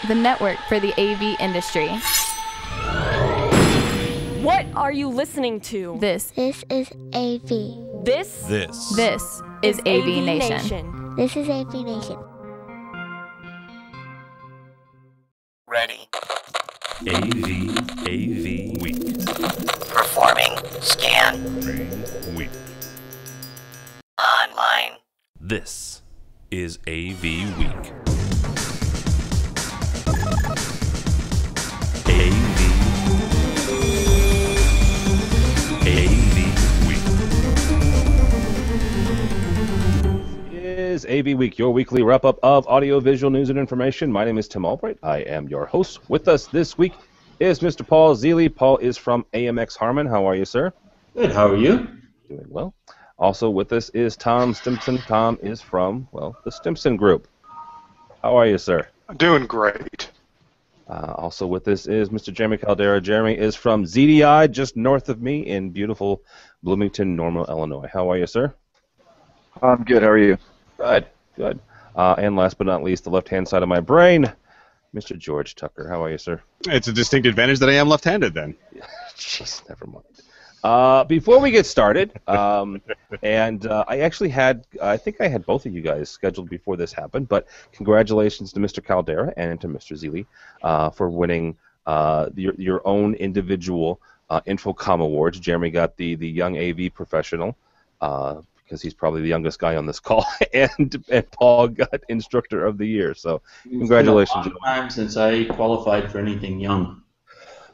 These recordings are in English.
the network for the AV industry. What are you listening to? This is AV. This is AV Nation. This is AV Nation. Ready. AVWeek. Performing scan. Week. Online. This is AVWeek. Is AV Week, your weekly wrap-up of audio-visual news and information. My name is Tim Albright. I am your host. With us this week is Mr. Paul Ziele. Paul is from AMX Harman. How are you, sir? Good. How are you? Doing well. Also with us is Tom Stimson. Tom is from, well, the Stimson Group. How are you, sir? I'm doing great. Also with us is Mr. Jeremy Caldera. Jeremy is from ZDI, just north of me in beautiful Bloomington, Normal, Illinois. How are you, sir? I'm good. How are you? Good, good. And last but not least, the left-hand side of my brain, Mr. George Tucker. How are you, sir? It's a distinct advantage that I am left-handed, then. Jeez, never mind. Before we get started, I actually had, I think I had both of you guys scheduled before this happened, but congratulations to Mr. Caldera and to Mr. Ziele for winning your own individual Infocomm Awards. Jeremy got the Young AV Professional, because he's probably the youngest guy on this call, and Paul got Instructor of the Year. So congratulations. It's been a long time since I qualified for anything young.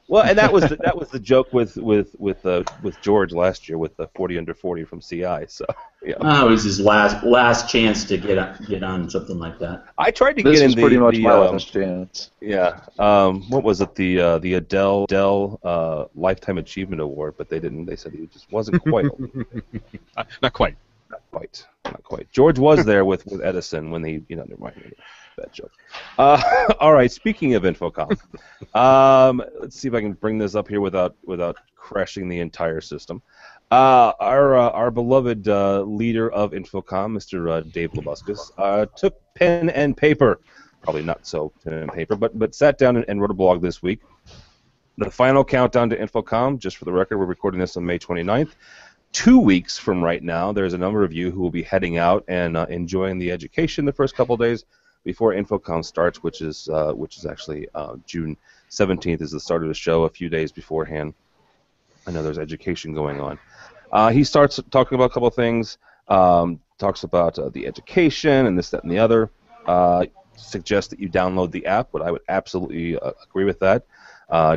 Well, and that was the joke with George last year with the 40 under 40 from CI. So yeah. Oh, it was his last chance to get on something like that. I tried to This get in was pretty much my the last chance. yeah. What was it? The Adele Lifetime Achievement Award, but they didn't. They said he just wasn't quite. Not quite. Not quite. George was there with Edison when he, never mind. Bad joke. All right. Speaking of Infocom, let's see if I can bring this up here without crashing the entire system. Our beloved leader of Infocom, Mr. Dave Labuskes, took pen and paper, probably not so pen and paper, but sat down and wrote a blog this week. The final countdown to Infocom, just for the record, we're recording this on May 29th. 2 weeks from right now, there's a number of you who will be heading out and enjoying the education the first couple days before Infocom starts, which is actually June 17th is the start of the show. A few days beforehand, I know there's education going on. He starts talking about a couple of things. Talks about the education and this, that, and the other. Suggests that you download the app, but I would absolutely agree with that.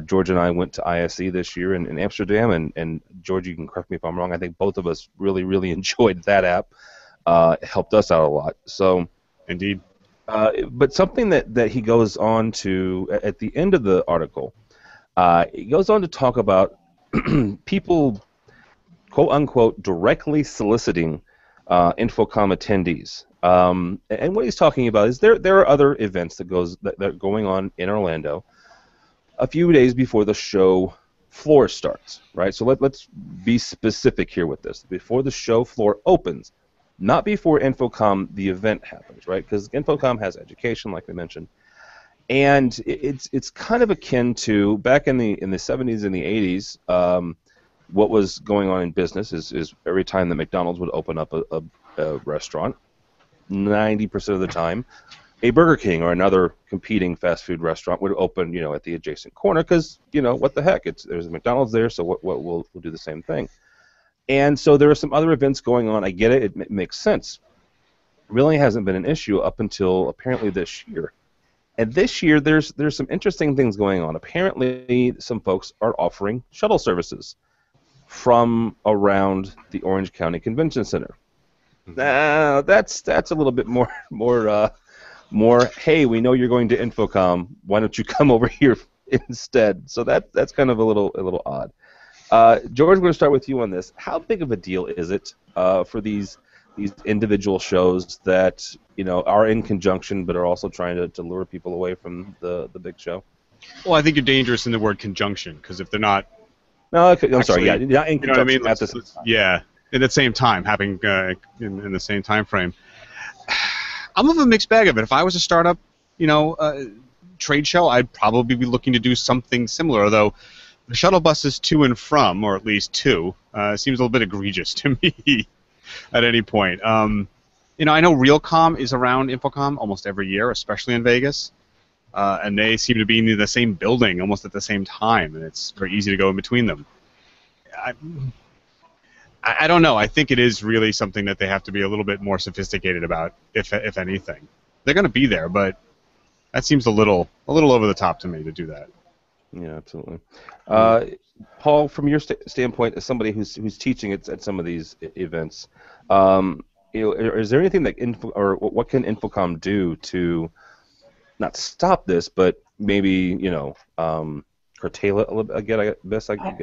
George and I went to ISE this year in Amsterdam, and George, you can correct me if I'm wrong. I think both of us really, really enjoyed that app. It helped us out a lot. So, indeed. But something that he goes on to at the end of the article, he goes on to talk about people, quote unquote, directly soliciting Infocom attendees. And what he's talking about is there are other events that are going on in Orlando a few days before the show floor starts, right? So let's be specific here with this. Before the show floor opens, not before Infocom the event happens, right? Because Infocom has education, like we mentioned, and it's kind of akin to back in the 70s and the 80s. What was going on in business is every time that McDonald's would open up a restaurant, 90% of the time, a Burger King or another competing fast food restaurant would open, at the adjacent corner because, what the heck? There's a McDonald's there, so we'll do the same thing. And so there are some other events going on. I get it. It makes sense. It really hasn't been an issue up until apparently this year. And this year there's some interesting things going on. Apparently some folks are offering shuttle services from around the Orange County Convention Center. Now that's a little bit more hey, we know you're going to Infocom, why don't you come over here instead? So that's kind of a little odd. George, we're going to start with you on this. How big of a deal is it for these individual shows that are in conjunction but are also trying to lure people away from the big show? Well, I think you're dangerous in the word conjunction, because if they're not... No, I'm sorry, yeah, not in conjunction at the same time. Yeah, at the same time, having in the same time frame. I'm of a mixed bag of it. If I was a startup, trade show, I'd probably be looking to do something similar, although the shuttle buses to and from, or at least two, seems a little bit egregious to me at any point. You know, I know Realcomm is around Infocom almost every year, especially in Vegas, and they seem to be in the same building almost at the same time, and it's very easy to go in between them. I don't know. I think it is really something that they have to be a little bit more sophisticated about, if anything. They're going to be there, but that seems a little over the top to me to do that. Yeah, absolutely. Paul, from your standpoint, as somebody who's teaching at some of these events, you know, is there anything that what can Infocom do to not stop this, but maybe, you know, curtail it a little bit?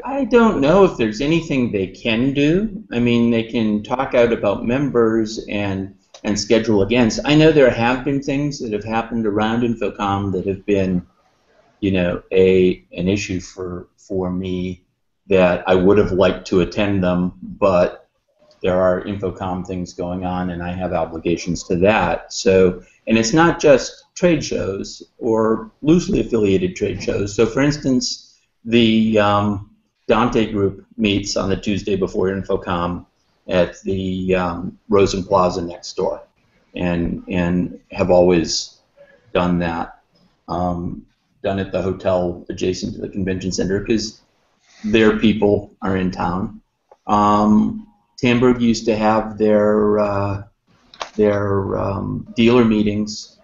I don't know if there's anything they can do. I mean, they can talk out about members and schedule events. I know there have been things that have happened around Infocom that have been, you know, an issue for me that I would have liked to attend them, but there are Infocom things going on, and I have obligations to that. So, and it's not just trade shows or loosely affiliated trade shows. So, for instance, the Dante Group meets on the Tuesday before Infocom at the Rosen Plaza next door, and have always done that. Done at the hotel adjacent to the convention center because their people are in town. Tamberg used to have their dealer meetings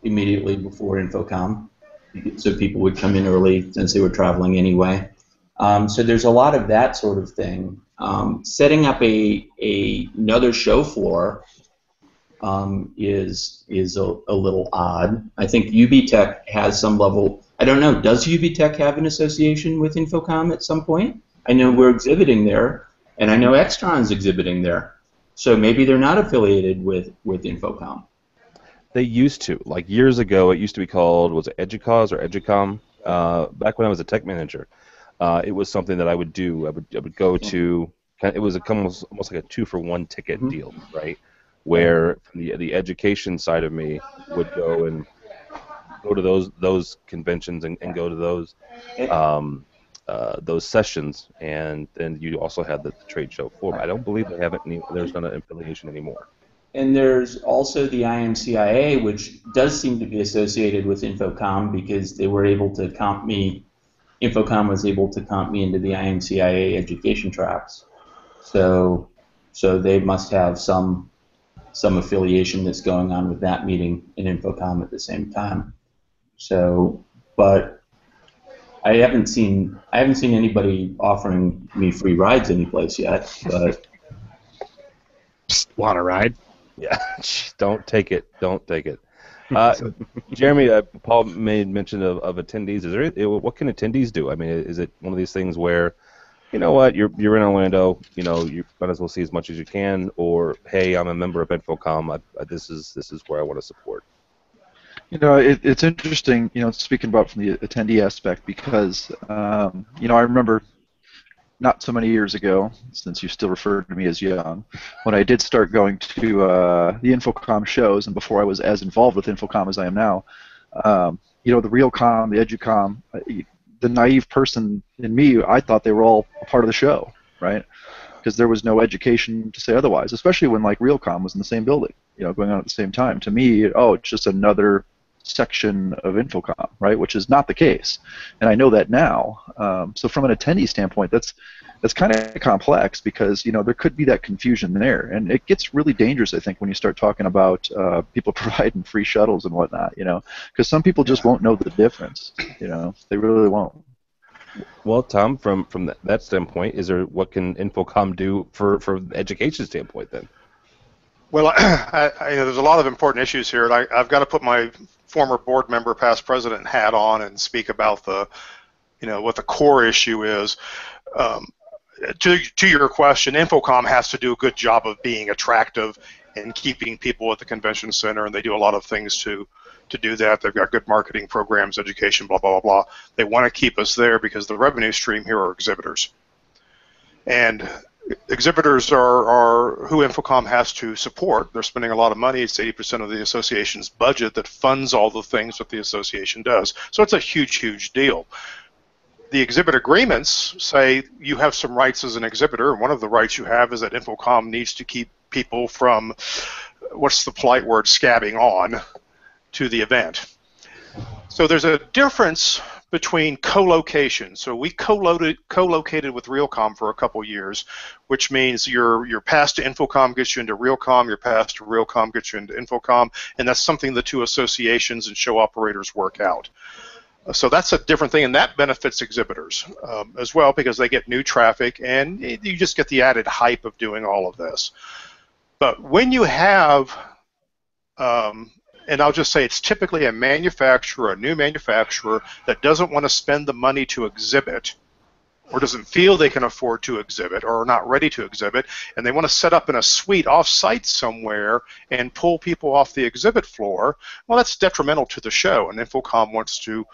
immediately before Infocom, so people would come in early since they were traveling anyway. So there's a lot of that sort of thing. Setting up another show floor is a little odd. I think UBTech has some level. I don't know. Does UBTech have an association with Infocom at some point? I know we're exhibiting there, and I know Extron's exhibiting there. So maybe they're not affiliated with Infocom. They used to. Like years ago, it used to be called, was it Educause or Educom? Back when I was a tech manager, it was something that I would do. I would go to. It was almost like a 2-for-1 ticket deal, right? Where the education side of me would go to those conventions and go to those sessions, and then you also had the trade show floor. I don't believe there's not an affiliation anymore. And there's also the IMCIA, which does seem to be associated with Infocom because they were able to comp me. Infocom was able to comp me into the IMCIA education tracks. So they must have some affiliation that's going on with that meeting in Infocom at the same time. So, but I haven't seen anybody offering me free rides anyplace yet. But want a ride? Yeah, don't take it. Don't take it. Jeremy, Paul made mention of attendees. What can attendees do? I mean, is it one of these things where, you know what, you're in Orlando, you know, you might as well see as much as you can, or hey, I'm a member of Infocom. This is where I want to support. You know, it's interesting, you know, speaking about from the attendee aspect, because, you know, I remember not so many years ago, since you still refer to me as young, when I did start going to the Infocom shows, and before I was as involved with Infocom as I am now, you know, the Realcomm, the Educom, the naive person in me, I thought they were all a part of the show, right? Because there was no education to say otherwise, especially when like Realcomm was in the same building, you know, going on at the same time. To me, it's just another section of Infocom, right? Which is not the case, and I know that now. So from an attendee standpoint, that's kind of complex because, you know, there could be that confusion there, and it gets really dangerous, I think, when you start talking about people providing free shuttles and whatnot, you know, because some people just won't know the difference, you know, they really won't. Well, Tom, from that standpoint, what can Infocom do for the education standpoint then? Well, there's a lot of important issues here, and I've got to put my former board member, past president hat on and speak about what the core issue is. To your question, Infocom has to do a good job of being attractive and keeping people at the convention center, and they do a lot of things to do that. They've got good marketing programs, education, blah, blah, blah, blah. They want to keep us there because the revenue stream here are exhibitors. And exhibitors are who Infocom has to support. They're spending a lot of money. It's 80% of the association's budget that funds all the things that the association does. So it's a huge, huge deal. The exhibit agreements say you have some rights as an exhibitor, and one of the rights you have is that Infocom needs to keep people from, what's the polite word, scabbing on to the event. So there's a difference between co-location. So we co-located with Realcomm for a couple years, which means your pass to Infocom gets you into Realcomm, your pass to Realcomm gets you into Infocom, and that's something the two associations and show operators work out. So that's a different thing, and that benefits exhibitors as well, because they get new traffic, and you just get the added hype of doing all of this. But when you have and I'll just say it's typically a manufacturer, a new manufacturer, that doesn't want to spend the money to exhibit, or doesn't feel they can afford to exhibit, or are not ready to exhibit, and they want to set up in a suite off-site somewhere and pull people off the exhibit floor. Well, that's detrimental to the show, and Infocom wants to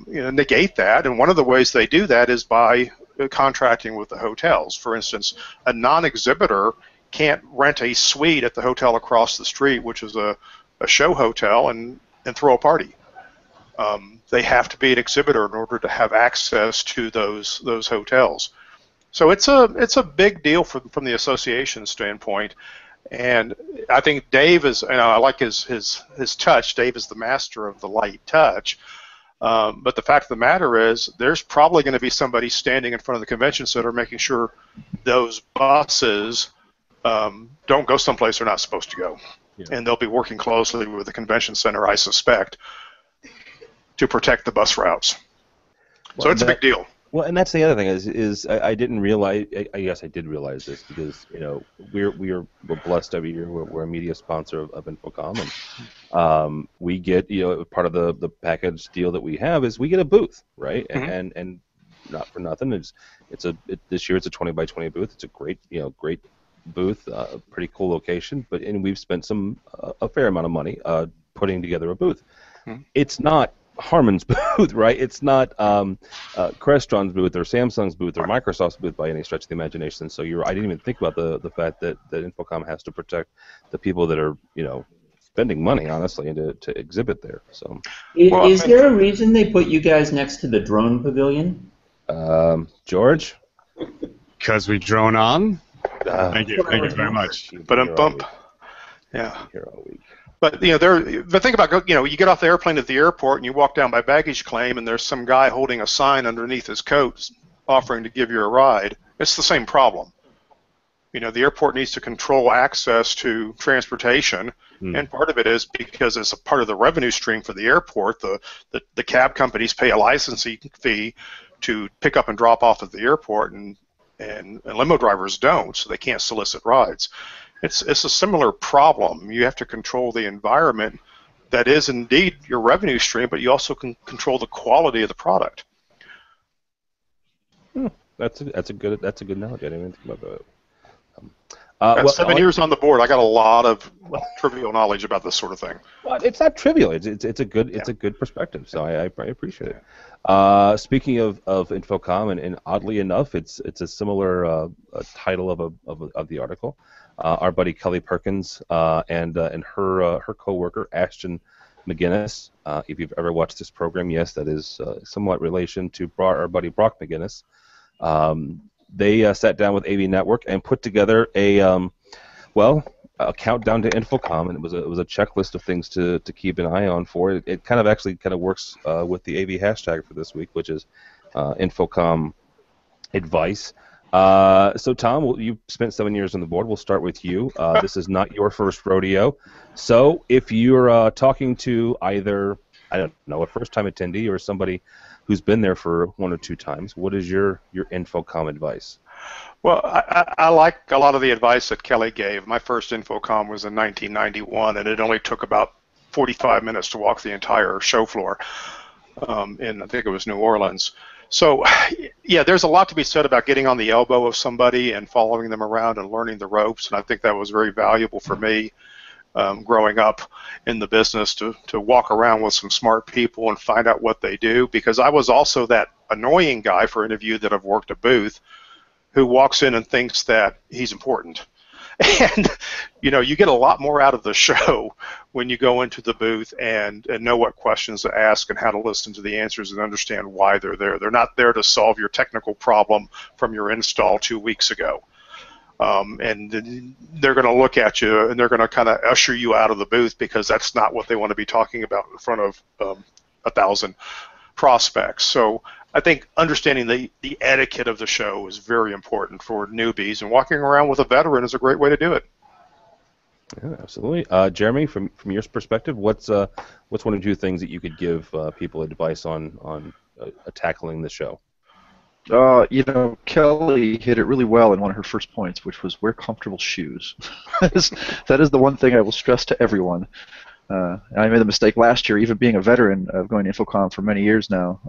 negate that. And one of the ways they do that is by contracting with the hotels. For instance, a non-exhibitor can't rent a suite at the hotel across the street, which is a show hotel, and throw a party. They have to be an exhibitor in order to have access to those hotels. So it's a big deal from the association standpoint. And I think Dave is, I like his touch. Dave is the master of the light touch. But the fact of the matter is, there's probably going to be somebody standing in front of the convention center making sure those buses don't go someplace they're not supposed to go. Yeah. And they'll be working closely with the convention center, I suspect, to protect the bus routes. Well, so it's a big deal. Well, and that's the other thing is I didn't realize. I guess I did realize this because we're blessed every year. We're a media sponsor of Infocom, and we get part of the package deal that we have is we get a booth, right? Mm-hmm. And not for nothing, this year it's a 20 by 20 booth. It's a great booth, pretty cool location, and we've spent a fair amount of money putting together a booth. Mm-hmm. It's not Harman's booth, right? It's not Crestron's booth or Samsung's booth or Microsoft's booth by any stretch of the imagination. So I didn't even think about the fact that Infocom has to protect the people that are spending money, honestly, and to exhibit there. So is there a reason they put you guys next to the drone pavilion? George? Because we drone on. Thank you very much. But bump. Yeah. But but think about you get off the airplane at the airport and you walk down by baggage claim and there's some guy holding a sign underneath his coat offering to give you a ride. It's the same problem. The airport needs to control access to transportation, and part of it is because it's a part of the revenue stream for the airport. The cab companies pay a licensing fee to pick up and drop off at the airport, and limo drivers don't, so they can't solicit rides. It's a similar problem. You have to control the environment that is indeed your revenue stream, but you also can control the quality of the product. That's a good analogy. I didn't even think about that. 7 years on the board, I got a lot of trivial knowledge about this sort of thing. Well, it's not trivial. It's a good perspective. So I appreciate it. Speaking of Infocom, and oddly enough, it's a similar title of the article. Our buddy Kelly Perkins and her coworker Ashton McGinnis. If you've ever watched this program, yes, that is somewhat relation to our buddy Brock McGinnis. They sat down with AV Network and put together a countdown to Infocom, and it was a checklist of things to keep an eye on for. It kind of works with the AV hashtag for this week, which is Infocom Advice. So Tom, you spent 7 years on the board. We'll start with you. This is not your first rodeo. So if you're talking to either, I don't know, a first-time attendee or somebody who's been there for one or two times, what is your Infocom advice? Well, I like a lot of the advice that Kelly gave. My first Infocom was in 1991, and it only took about 45 minutes to walk the entire show floor in, I think it was New Orleans. So, yeah, there's a lot to be said about getting on the elbow of somebody and following them around and learning the ropes, and I think that was very valuable for me growing up in the business to walk around with some smart people and find out what they do, because I was also that annoying guy for any of you that have worked a booth who walks in and thinks that he's important. And you get a lot more out of the show when you go into the booth and know what questions to ask and how to listen to the answers and understand why they're there. They're not there to solve your technical problem from your install 2 weeks ago. And they're going to look at you and they're going to kind of usher you out of the booth because that's not what they want to be talking about in front of 1,000 prospects. So I think understanding the etiquette of the show is very important for newbies, and walking around with a veteran is a great way to do it. Yeah, absolutely. Jeremy, from your perspective, what's one or two things that you could give people advice on tackling the show? Kelly hit it really well in one of her first points, which was wear comfortable shoes. That is the one thing I will stress to everyone. I made the mistake last year, even being a veteran of going to Infocomm for many years now,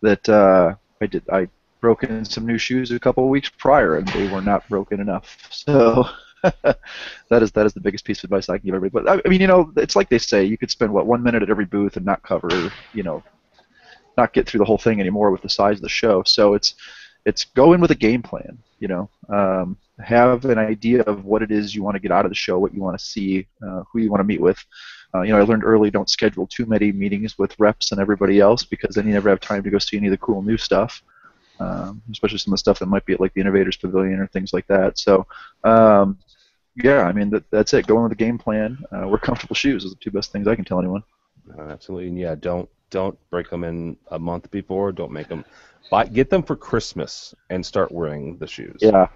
that I broke in some new shoes a couple of weeks prior, and they were not broken enough. So that is the biggest piece of advice I can give everybody. But I mean, it's like they say, you could spend 1 minute at every booth and not cover, not get through the whole thing anymore with the size of the show. So it's go in with a game plan. Have an idea of what it is you want to get out of the show, what you want to see, who you want to meet with. I learned early, don't schedule too many meetings with reps and everybody else, because then you never have time to go see any of the cool new stuff, especially some of the stuff that might be at like the Innovators Pavilion or things like that. So, yeah, I mean, that's it. Go in with a game plan. Wear comfortable shoes is the two best things I can tell anyone. Absolutely, and yeah, don't break them in a month before. Don't make them. Get them for Christmas and start wearing the shoes. Yeah.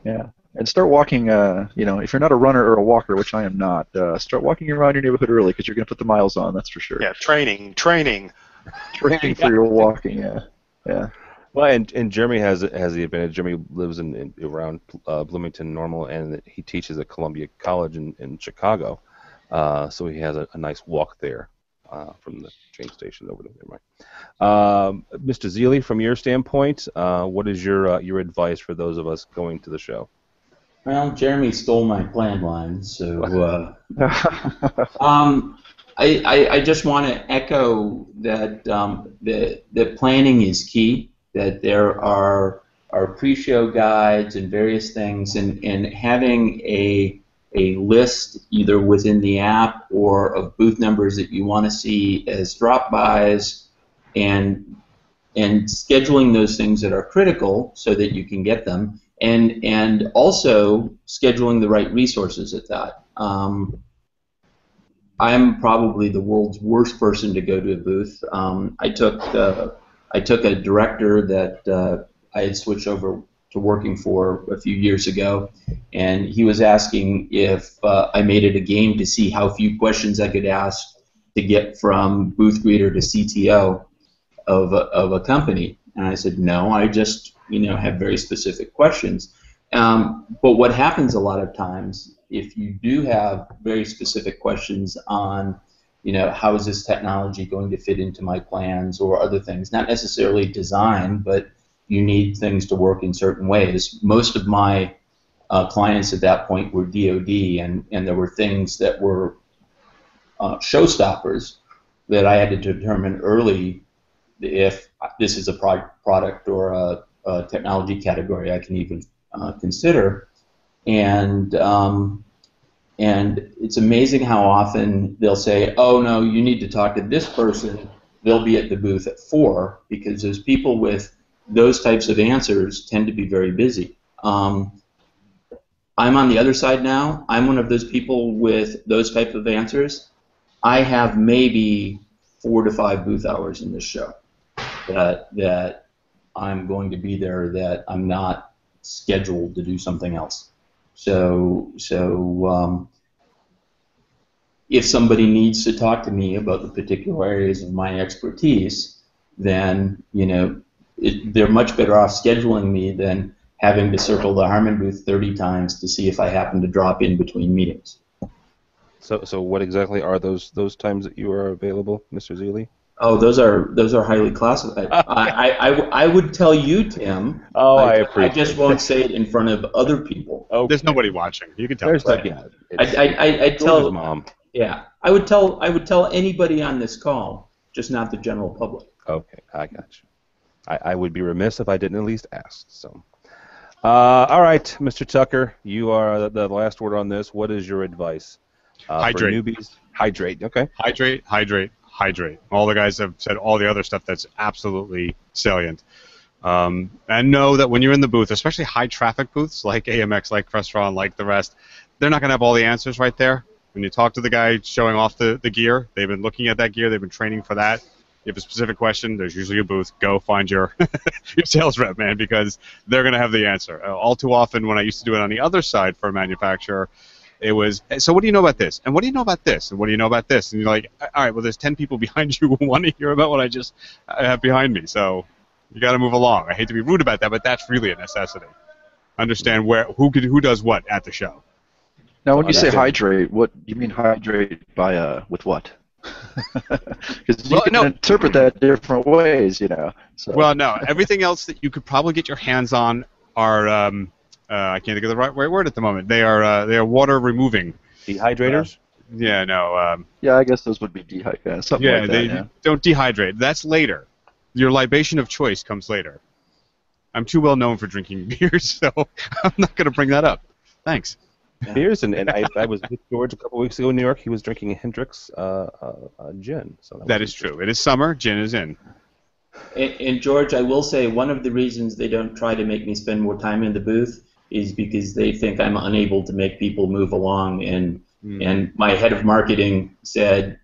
And start walking, if you're not a runner or a walker, which I am not, start walking around your neighborhood early, because you're going to put the miles on, that's for sure. Yeah, training. Training for your walking, yeah. Well, and Jeremy has the advantage. Jeremy lives around Bloomington Normal, and he teaches at Columbia College in Chicago, so he has a nice walk there from the train station over there. Mr. Ziele, from your standpoint, what is your advice for those of us going to the show? Well, Jeremy stole my plan line, so I just want to echo that that planning is key. That there are pre-show guides and various things, and having a list either within the app or of booth numbers that you want to see as drop-bys, and scheduling those things that are critical so that you can get them. And also scheduling the right resources at that. I'm probably the world's worst person to go to a booth. I took a director that I had switched over to working for a few years ago, and he was asking if I made it a game to see how few questions I could ask to get from booth greeter to CTO of a company. And I said, no, I just have very specific questions. But what happens a lot of times, if you do have very specific questions on, how is this technology going to fit into my plans or other things, not necessarily design, but you need things to work in certain ways. Most of my clients at that point were DoD, and there were things that were showstoppers that I had to determine early if this is a product or a technology category I can even consider, and it's amazing how often they'll say, "Oh no, you need to talk to this person. They'll be at the booth at 4," because those people with those types of answers tend to be very busy. I'm on the other side now. I'm one of those people with those type of answers. I have maybe 4 to 5 booth hours in this show that I'm going to be there, that I'm not scheduled to do something else. So if somebody needs to talk to me about the particular areas of my expertise, then they're much better off scheduling me than having to circle the Harman booth 30 times to see if I happen to drop in between meetings. So what exactly are those times that you are available, Mr. Ziele? Oh, those are highly classified. I would tell you, Tim. Oh, I appreciate. I just won't say it in front of other people. Okay. There's nobody watching. You can tell. I tell mom. Yeah, I would tell anybody on this call, just not the general public. Okay, I got you. I would be remiss if I didn't at least ask. So, All right, Mr. Tucker, you are the last word on this. What is your advice Hydrate. for newbies? Hydrate. Okay. Hydrate, hydrate, hydrate. All the guys have said all the other stuff that's absolutely salient. And know that when you're in the booth, especially high traffic booths like AMX, like Crestron, like the rest, they're not going to have all the answers right there. When you talk to the guy showing off the gear, they've been looking at that gear, they've been training for that. You have a specific question, there's usually a booth. Go find your your sales rep, man, because they're going to have the answer. All too often when I used to do it on the other side for a manufacturer, it was, so what do you know about this? And what do you know about this? And what do you know about this? And you're like, all right, well, there's 10 people behind you who want to hear about what I have behind me. So you got to move along. I hate to be rude about that, but that's really a necessity. Understand who does what at the show. Now, when you say hydrate, what do you mean hydrate by with what? Because you can interpret that different ways, you know. So. Well, no, everything else that you could probably get your hands on are I can't think of the right word at the moment. They are water removing. Dehydrators? Yeah, no. Yeah, I guess those would be dehydrated. Something like that. They don't dehydrate. That's later. Your libation of choice comes later. I'm too well known for drinking beers, so I'm not going to bring that up. Thanks. Beers, and I was with George a couple weeks ago in New York. He was drinking a Hendrix gin. So that is true. It is summer. Gin is in. And George, I will say one of the reasons they don't try to make me spend more time in the booth is because they think I'm unable to make people move along. And my head of marketing said,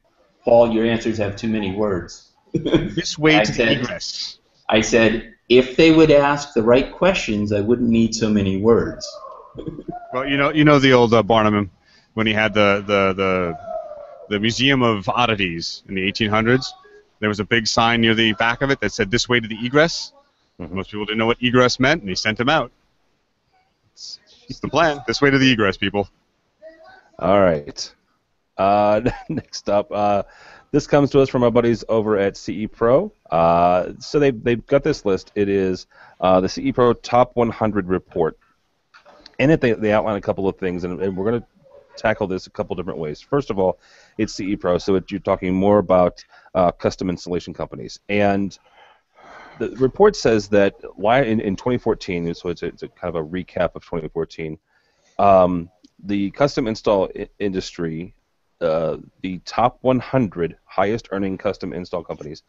Paul, your answers have too many words. This way to the egress. I said, if they would ask the right questions, I wouldn't need so many words. Well, you know the old Barnum when he had the Museum of Oddities in the 1800s. There was a big sign near the back of it that said "This way to the egress." Mm-hmm. Most people didn't know what egress meant, and he sent them out. It's the plan. This way to the egress, people. All right. Next up, this comes to us from our buddies over at CE Pro. So they've got this list. It is the CE Pro Top 100 report. In it, they outline a couple of things, and we're going to tackle this a couple different ways. First of all, it's CE Pro, so you're talking more about custom installation companies. And the report says that in 2014, so it's a kind of a recap of 2014, the custom install industry, the top 100 highest earning custom install companies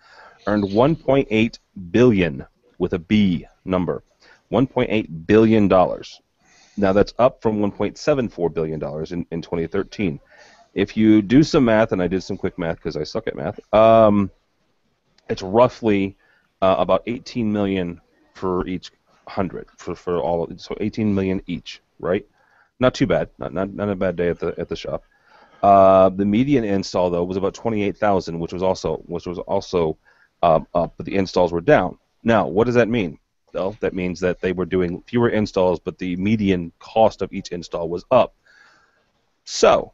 earned $1.8 billion with a B number, $1.8 billion. Now that's up from $1.74 billion in 2013. If you do some math, and I did some quick math because I suck at math, it's roughly about 18 million for each 100 for all of it, so 18 million each, right? Not too bad, not a bad day at the shop. The median install though was about 28,000, which was also up, but the installs were down. Now, what does that mean? Well, that means that they were doing fewer installs, but the median cost of each install was up. So,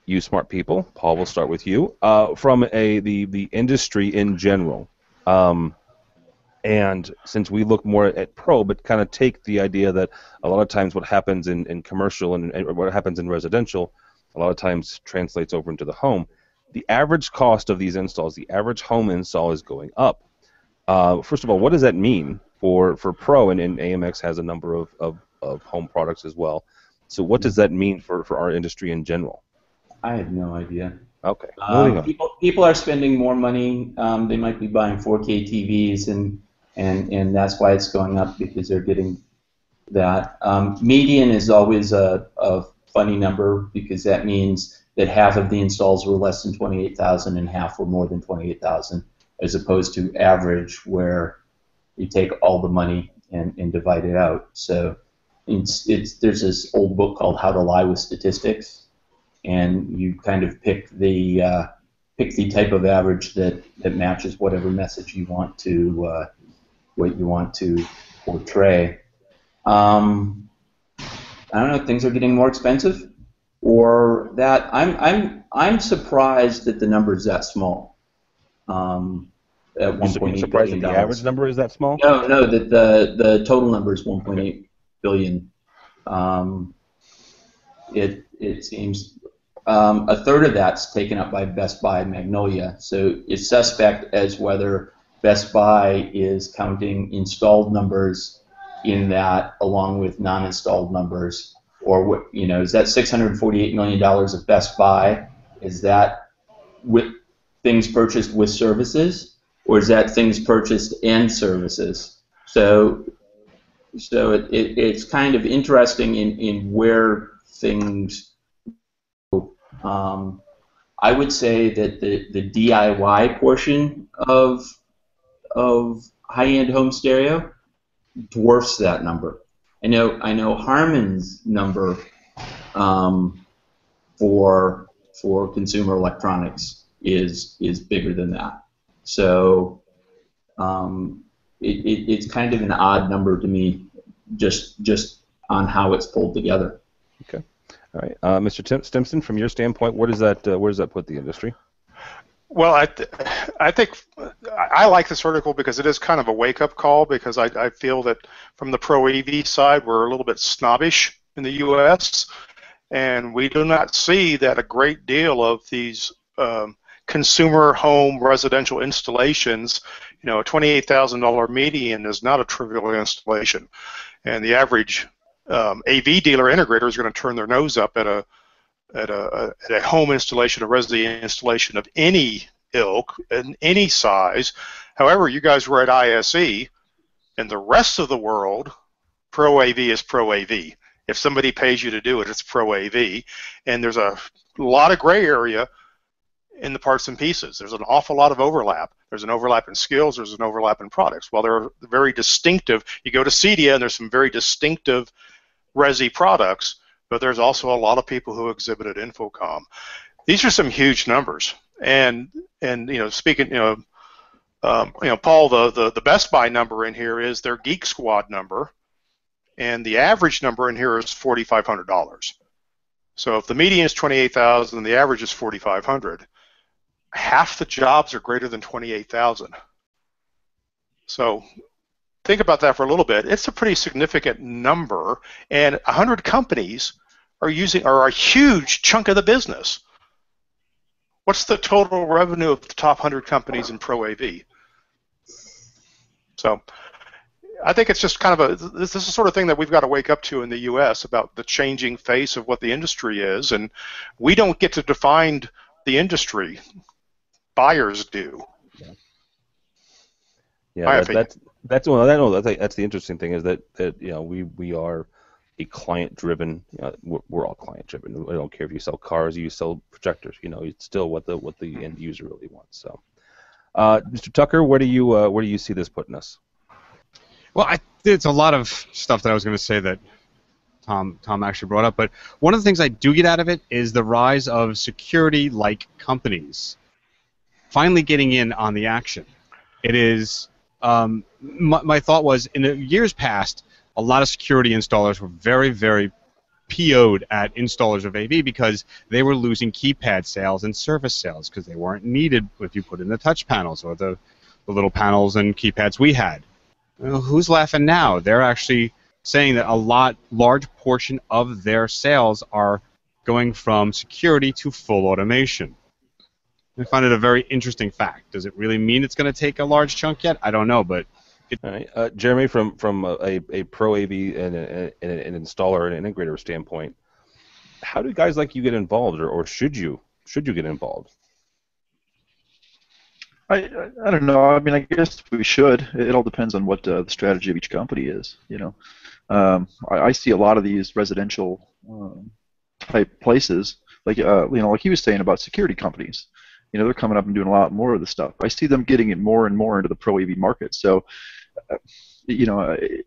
you smart people, Paul, we'll start with you. From the industry in general, and since we look more at pro, but kind of take the idea that a lot of times what happens in commercial and what happens in residential, a lot of times translates over into the home. The average cost of these installs, the average home install is going up. First of all, what does that mean for pro? And AMX has a number of home products as well. So what does that mean for our industry in general? I have no idea. Okay. Moving on. People are spending more money. They might be buying 4K TVs, and that's why it's going up, because they're getting that. Median is always a funny number, because that means that half of the installs were less than 28,000 and half were more than 28,000, as opposed to average, where you take all the money and divide it out. So there's this old book called How to Lie with Statistics, and you kind of pick the type of average that matches whatever message you want to portray. I don't know. Things are getting more expensive, or that I'm surprised that the number is that small. At $1.8 surprised billion. that the average number is that small? No, that the total number is $1.8 billion. It seems a third of that's taken up by Best Buy Magnolia. So it's suspect as whether Best Buy is counting installed numbers in that, along with non-installed numbers? Or what, is that $648 million of Best Buy? Is that with things purchased with services, or is that things purchased and services? So it's kind of interesting in where things go. I would say that the DIY portion of high-end home stereo dwarfs that number. I know Harman's number for consumer electronics is bigger than that. So it's kind of an odd number to me, just on how it's pulled together. Okay. All right, Mr. Stimson, from your standpoint, where does that put the industry? Well, I think I like this article because it is kind of a wake-up call, because I feel that from the Pro AV side, we're a little bit snobbish in the U.S., and we do not see that a great deal of these consumer home residential installations, a $28,000 median is not a trivial installation, and the average AV dealer integrator is going to turn their nose up at a home installation, a resident installation of any ilk and any size. However, you guys were at ISE, and the rest of the world, Pro AV is Pro AV. If somebody pays you to do it, it's Pro AV, and there's a lot of gray area in the parts and pieces. There's an awful lot of overlap. There's an overlap in skills. There's an overlap in products. While they're very distinctive, you go to CEDIA, and there's some very distinctive Resi products, but there's also a lot of people who exhibit at Infocom. These are some huge numbers, and speaking, Paul, the Best Buy number in here is their Geek Squad number, and the average number in here is $4,500. So if the median is $28,000 and the average is $4,500, half the jobs are greater than $28,000. So think about that for a little bit. It's a pretty significant number, and 100 companies are a huge chunk of the business. What's the total revenue of the top 100 companies in Pro AV? So I think it's just kind of this is the sort of thing that we've got to wake up to in the U.S. about the changing face of what the industry is, and we don't get to define the industry. Buyers do. Yeah, that's the interesting thing, is that we are a client-driven. We're all client-driven. We don't care if you sell cars, you sell projectors. It's still what the end user really wants. So, Mr. Tucker, where do you see this putting us? Well, it's a lot of stuff that I was going to say that Tom actually brought up, but one of the things I do get out of it is the rise of security-like companies finally getting in on the action. It is my thought was, in the years past, a lot of security installers were very, very PO'd at installers of AV because they were losing keypad sales and service sales because they weren't needed if you put in the touch panels or the little panels and keypads we had. Well, who's laughing now? They're actually saying that a large portion of their sales are going from security to full automation. I find it a very interesting fact. Does it really mean it's going to take a large chunk yet? I don't know, but all right. Jeremy, from a Pro AV and an installer and integrator standpoint, how do guys like you get involved, or should you get involved? I don't know. I mean, I guess we should. It all depends on what the strategy of each company is. I see a lot of these residential type places, like like he was saying about security companies. They're coming up and doing a lot more of the stuff. I see them getting it more and more into the Pro AV market. So,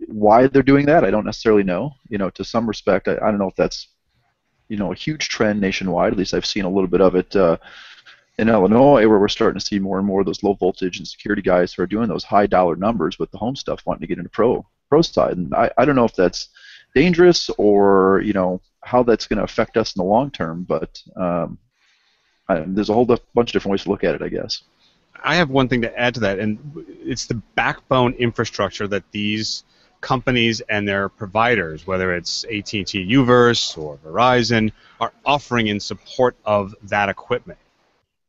why they're doing that, I don't necessarily know. To some respect, I don't know if that's, a huge trend nationwide. At least I've seen a little bit of it in Illinois, where we're starting to see more and more of those low voltage and security guys who are doing those high dollar numbers with the home stuff, wanting to get into pro side. And I don't know if that's dangerous or how that's going to affect us in the long term, but there's a whole bunch of different ways to look at it, I guess. I have one thing to add to that, and it's the backbone infrastructure that these companies and their providers, whether it's AT&T Uverse or Verizon, are offering in support of that equipment.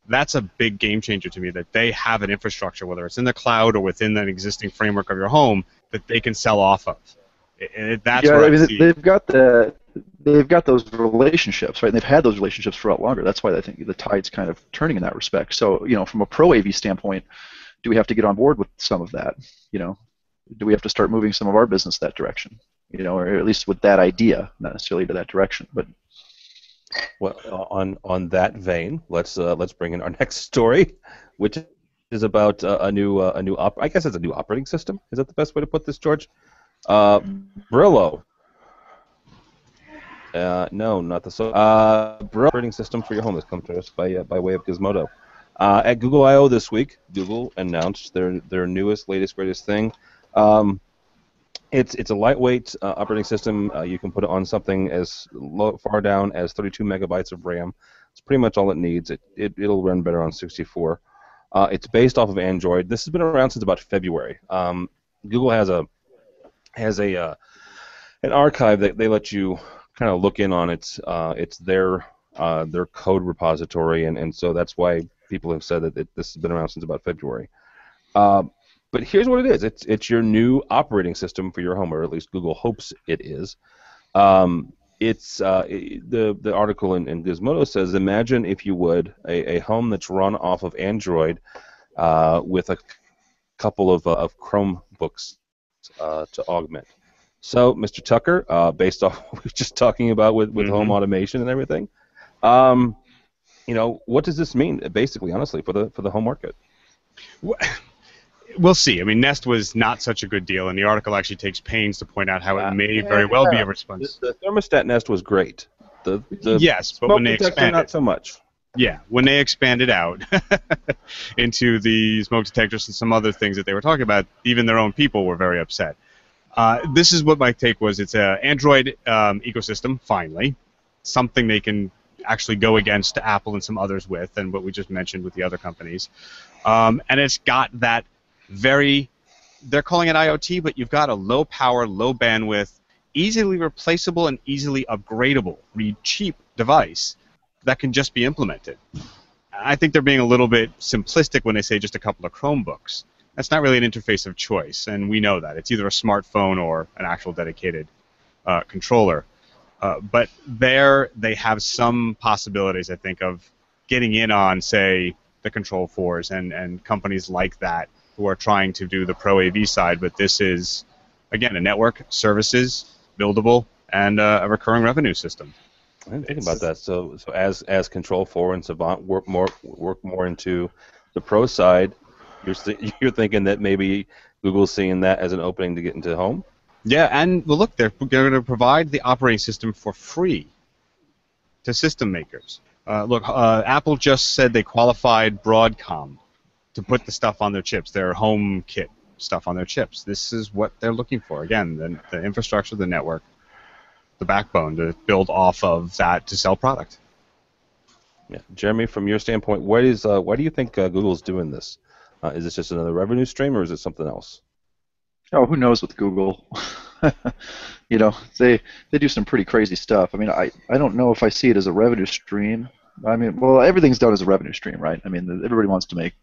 That's a big game changer to me, that they have an infrastructure, whether it's in the cloud or within an existing framework of your home, that they can sell off of. That's yeah, where I mean, see. they've got those relationships, right? And they've had those relationships for a lot longer. That's why I think the tide's kind of turning in that respect. So, from a pro AV standpoint, do we have to get on board with some of that? Do we have to start moving some of our business that direction? Or at least with that idea, not necessarily to that direction, but. Well, on that vein, let's bring in our next story, which is about a new I guess it's a new operating system. Is that the best way to put this, George? Brillo. No, not the Brillo operating system for your home has come to us by way of Gizmodo. At Google I/O this week, Google announced their newest, latest, greatest thing. It's a lightweight operating system. You can put it on something as far down as 32 megabytes of RAM. It's pretty much all it needs. It'll run better on 64. It's based off of Android. This has been around since about February. Google has an archive that they let you kind of look in on. It's their code repository, and so that's why people have said that this has been around since about February. But here's what it is. It's your new operating system for your home, or at least Google hopes it is. It's the article in Gizmodo says, imagine, if you would, a home that's run off of Android with a couple of Chromebooks to augment. So, Mr. Tucker, based off what we were just talking about with home automation and everything, what does this mean, basically, honestly, for the home market? We'll see. I mean, Nest was not such a good deal, and the article actually takes pains to point out how it may very well be a response. The thermostat Nest was great. Yes, but when they expanded, not so much. Yeah, when they expanded out into the smoke detectors and some other things that they were talking about, even their own people were very upset. This is what my take was. It's an Android ecosystem, finally, something they can actually go against Apple and some others with, and what we just mentioned with the other companies. And it's got that they're calling it IoT, but you've got a low power, low bandwidth, easily replaceable and easily upgradable, cheap device that can just be implemented. I think they're being a little bit simplistic when they say just a couple of Chromebooks. That's not really an interface of choice, and we know that. It's either a smartphone or an actual dedicated controller. But there they have some possibilities, I think, of getting in on, say, the Control4s and companies like that who are trying to do the Pro AV side, but this is, again, a network, services, buildable, and a recurring revenue system. I didn't think about that. So as Control4 and Savant work more into the Pro side, you're thinking that maybe Google's seeing that as an opening to get into home? Yeah, and well, look, they're going to provide the operating system for free to system makers. Apple just said they qualified Broadcom to put the stuff on their chips, their home kit stuff on their chips. This is what they're looking for. Again, the infrastructure, the network, the backbone to build off of that to sell product. Yeah, Jeremy, from your standpoint, why do you think Google's doing this? Is this just another revenue stream, or is it something else? Oh, who knows with Google? They do some pretty crazy stuff. I mean, I don't know if I see it as a revenue stream. I mean, well, everything's done as a revenue stream, right? I mean, everybody wants to make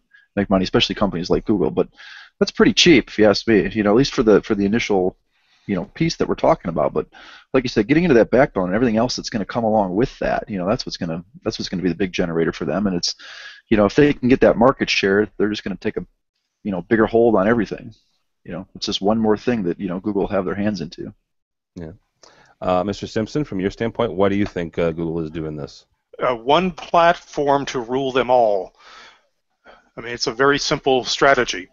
money, especially companies like Google, but that's pretty cheap, if you ask me. At least for the initial, piece that we're talking about. But like you said, getting into that backbone and everything else that's going to come along with that, that's what's going to be the big generator for them. And it's, if they can get that market share, they're just going to take a, bigger hold on everything. It's just one more thing that Google will have their hands into. Yeah, Mr. Stimpson, from your standpoint, why do you think Google is doing this? One platform to rule them all. I mean, it's a very simple strategy.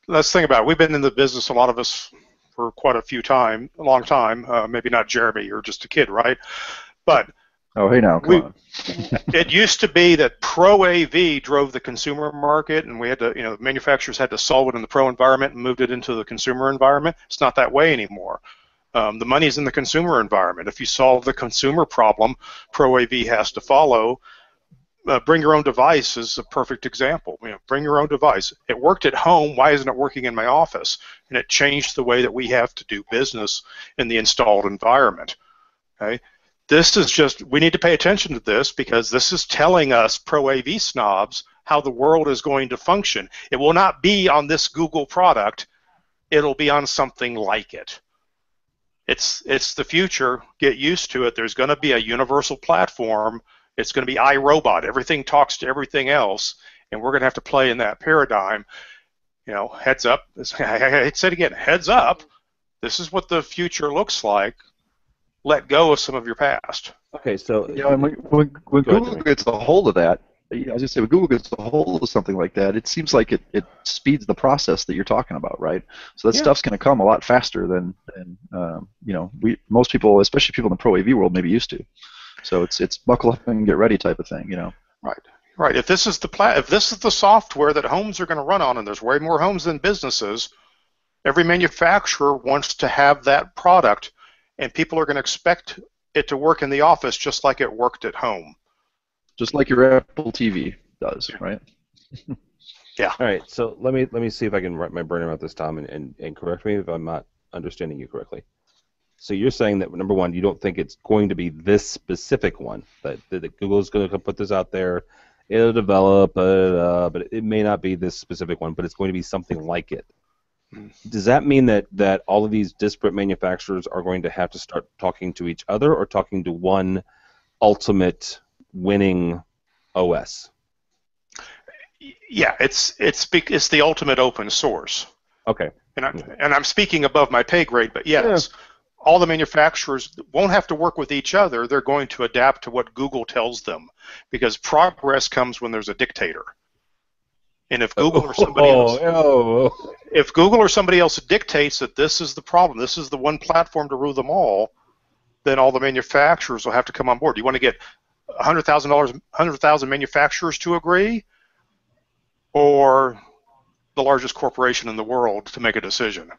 Let's think about it. We've been in the business, a lot of us, for quite a long time. Maybe not Jeremy, you're just a kid, right? But oh, hey now, come on. It used to be that Pro AV drove the consumer market, and we had to, manufacturers had to solve it in the pro environment and moved it into the consumer environment. It's not that way anymore. The money's in the consumer environment. If you solve the consumer problem, Pro AV has to follow. Bring your own device is a perfect example. Bring your own device. It worked at home. Why isn't it working in my office? And it changed the way that we have to do business in the installed environment. Okay. This is just, we need to pay attention to this because this is telling us Pro AV snobs how the world is going to function. It will not be on this Google product. It'll be on something like it. It's the future. Get used to it. There's going to be a universal platform. It's going to be iRobot. Everything talks to everything else, and we're going to have to play in that paradigm. You know, heads up. I said again, heads up. This is what the future looks like. Let go of some of your past. Okay, so and when Google gets a hold of that, I was going to say, when Google gets a hold of something like that, it seems like it speeds the process that you're talking about, right? So that stuff's going to come a lot faster than most people, especially people in the Pro AV world, maybe used to. So it's buckle up and get ready type of thing, Right. If this is the software that homes are going to run on, and there's way more homes than businesses, every manufacturer wants to have that product, and people are going to expect it to work in the office just like it worked at home. Just like your Apple TV does, right? Yeah. All right. So let me see if I can wrap my brain around this, Tom, and correct me if I'm not understanding you correctly. So you're saying that, number one, you don't think it's going to be this specific one, that Google's going to put this out there, it'll develop, but it may not be this specific one, but it's going to be something like it. Does that mean that all of these disparate manufacturers are going to have to start talking to each other, or talking to one ultimate winning OS? Yeah, it's the ultimate open source. Okay. And I'm speaking above my pay grade, but yes, all the manufacturers won't have to work with each other. They're going to adapt to what Google tells them, because progress comes when there's a dictator. And if Google or somebody if Google or somebody else dictates that this is the problem, this is the one platform to rule them all, then all the manufacturers will have to come on board. You want to get 100,000 manufacturers to agree, or the largest corporation in the world to make a decision?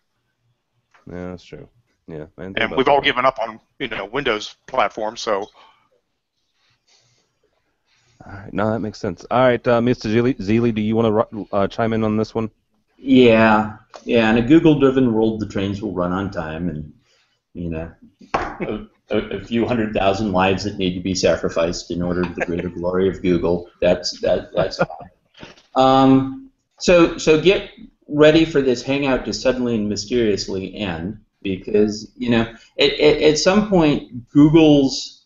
Yeah, that's true. Yeah, and we've all given up on Windows platform, so. All right, no, that makes sense. All right, Mr. Ziele, do you want to chime in on this one? Yeah. In a Google-driven world, the trains will run on time, and a few 100,000 lives that need to be sacrificed in order to the greater glory of Google. That's fine. So get ready for this hangout to suddenly and mysteriously end, because at some point Google's